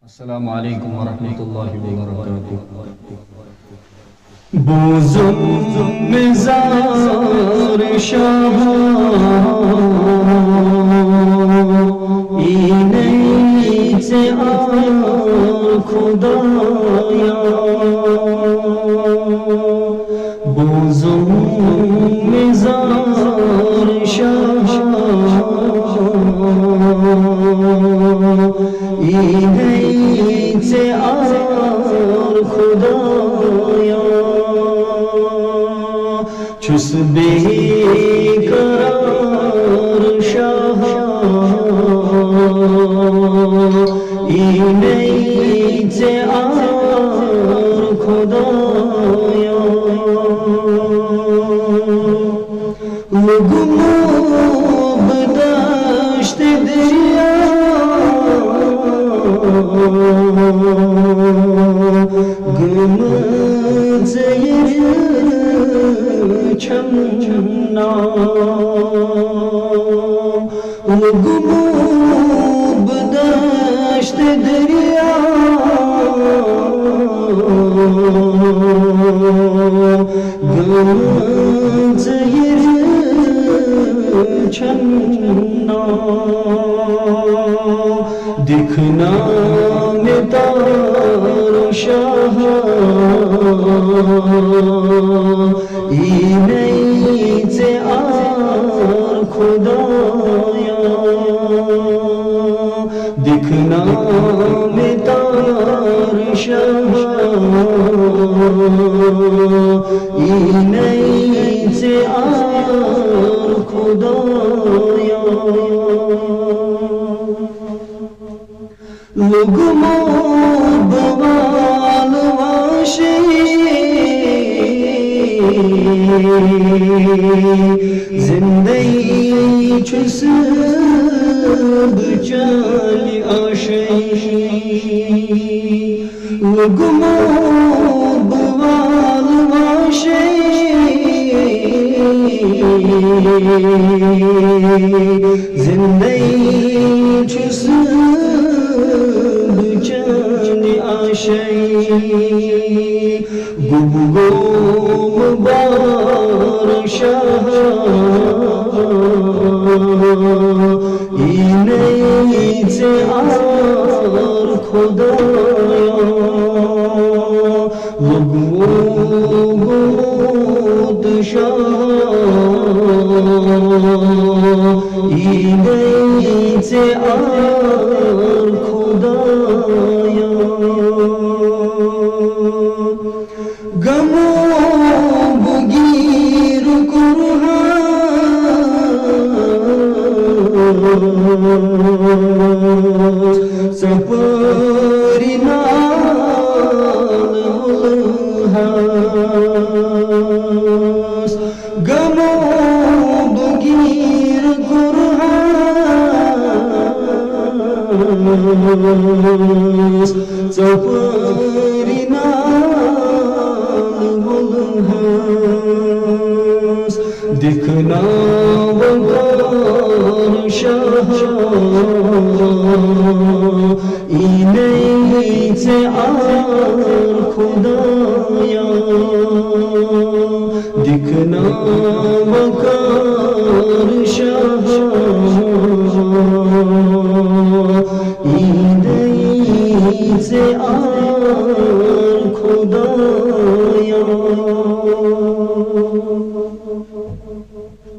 अस्सलामु अलैकुम वरहमतुल्लाहि वबरकातुह। बोज़ुम मिज़ार शाह इने से खुदाया बोज़ुम मिज़ार शाह इने से खुदाया चुस बेकरार शाह इने से खुदाया गुमूब दश्त दरिया छन्ना गुमूब दश्त दरिया छन्ना दिखना में तार शाह इने से खुदाया दिखना में तार शाह इने से खुदाया गुमूब वाल वाशे जिंदगी छुस बचाली आशे गुमूब वाल वाशे जिंदगी छुस गुबगो मुबार शाह इने से खुदाया गुबगो शाह इने से खुदाया गमो बगीर कुरहा सफरी नाल गमो बगीर कुरहा सफरी दिखना वकार शाह इने से खुदाया दिखना वकार शाह इने से खुदाया